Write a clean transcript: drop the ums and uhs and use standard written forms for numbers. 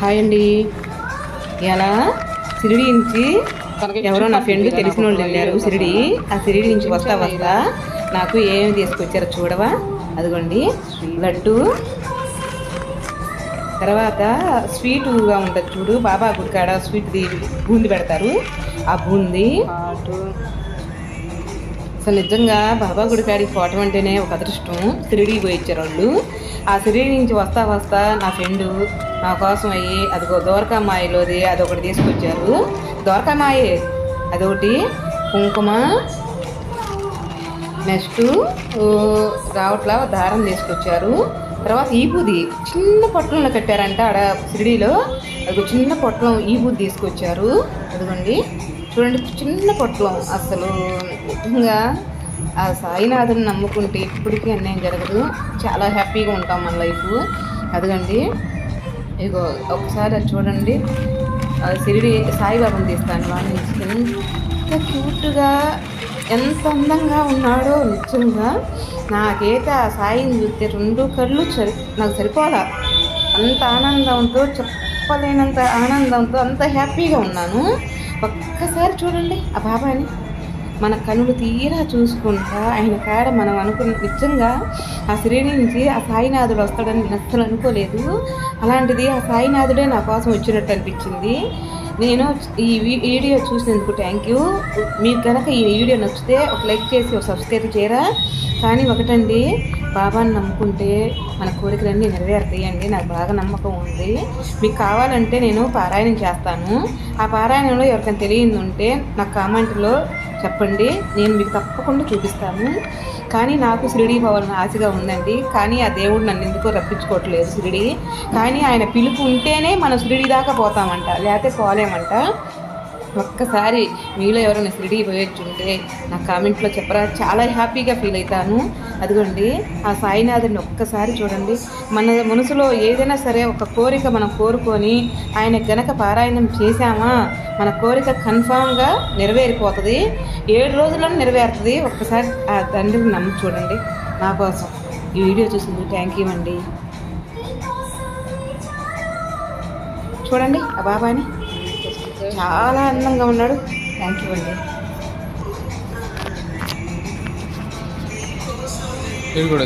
Hi అండి. ఇలా షిరిడి నుంచి ఎవరో నా ఫ్రెండ్ తెలిసిన వాళ్ళు వెళ్ళారు షిరిడి. ఆ షిరిడి నుంచి వస్తా నాకు ఏమి తీసుకొచ్చారో చూడవా. అదిగోండి లడ్డు, తర్వాత స్వీటుగా ఉంటుంది చూడు, బాబా గుడి కాడ స్వీట్ది బూంది పెడతారు. ఆ బూంది అసలు నిజంగా బాబా గుడి కాడికి పోవటం అంటేనే ఒక అదృష్టం. షిరిడీకి పోయి ఇచ్చారు వాళ్ళు. ఆ షిరిడి నుంచి వస్తా నా ఫ్రెండు నా కోసం అయ్యి అదిగో దోరకామాయలోది అదొకటి తీసుకొచ్చారు. దోరకామాయే అదొకటి, కుంకుమ, నెక్స్ట్ రావట్లా దారం తీసుకొచ్చారు. తర్వాత ఈబూది చిన్న పొట్లంలో కట్టారంట ఆడ షిరిడీలో. అది చిన్న పొట్లం ఈబూది తీసుకొచ్చారు. అదిగోండి చూడండి, చిన్న పొట్లం. అసలు నిజంగా ఆ సాయినాథుని నమ్ముకుంటే ఇప్పటికీ అన్యాయం జరగదు. చాలా హ్యాపీగా ఉంటాం మన లైఫ్. అదిగండి ఇగో ఒకసారి అది చూడండి. షిరిడి సాయిబాబాని తీస్తాను వాళ్ళ నుంచి. ఎంత క్యూట్గా ఎంత అందంగా ఉన్నాడో నిజంగా. నాకైతే ఆ సాయిని చూస్తే రెండు కళ్ళు నాకు సరిపోలా. అంత ఆనందంతో చెప్పలేనంత ఆనందంతో అంత హ్యాపీగా ఉన్నాను. ఒక్కసారి చూడండి ఆ బాబాని, మన కనులు తీరా చూసుకుంటా ఆయన కాడ మనం అనుకున్న నిజంగా ఆ షిరిడి నుంచి ఆ సాయినాథుడు వస్తాడని నేను అస్సలు అనుకోలేదు. అలాంటిది ఆ సాయినాథుడే నా కోసం వచ్చినట్టు అనిపించింది. నేను ఈ వీడియో చూసినందుకు థ్యాంక్ యూ. మీకు కనుక ఈ వీడియో నచ్చితే ఒక లైక్ చేసి ఒక సబ్స్క్రైబ్ చేయరా. కానీ ఒకటండి, బాబాని నమ్ముకుంటే మన కోరికలన్నీ నెరవేరుతాయండి. నాకు బాగా నమ్మకం ఉంది. మీకు కావాలంటే నేను పారాయణం చేస్తాను. ఆ పారాయణంలో ఎవరికైనా తెలియదు ఉంటే నాకు కామెంట్లో చెప్పండి, నేను మీకు తప్పకుండా చూపిస్తాను. కానీ నాకు షిరిడి పోవాలని ఆశగా ఉందండి. కానీ ఆ దేవుడు నన్ను ఎందుకో రప్పించుకోవట్లేదు షిరిడి. కానీ ఆయన పిలుపు ఉంటేనే మనం షిరిడి దాకా పోతామంట, లేకపోతే పోలేమంట. ఒక్కసారి మీలో ఎవరైనా షిరిడి పోయొచ్చుంటే నాకు కామెంట్లో చెప్పరా, చాలా హ్యాపీగా ఫీల్ అవుతాను. అదిగోండి ఆ సాయినాథుని ఒక్కసారి చూడండి. మన మనసులో ఏదైనా సరే ఒక కోరిక మనం కోరుకొని ఆయన గనక పారాయణం చేశామా మన కోరిక కన్ఫామ్గా నెరవేరిపోతుంది. 7 రోజుల్లో నెరవేరుతుంది. ఒక్కసారి ఆ తండ్రిని నమ్మి చూడండి. నా కోసం ఈ వీడియో చూసింది థ్యాంక్ యూ అండి. చూడండి ఆ బాబాని చాలా అందంగా ఉన్నాడు. థ్యాంక్ యూ అండి. ఇది కూడా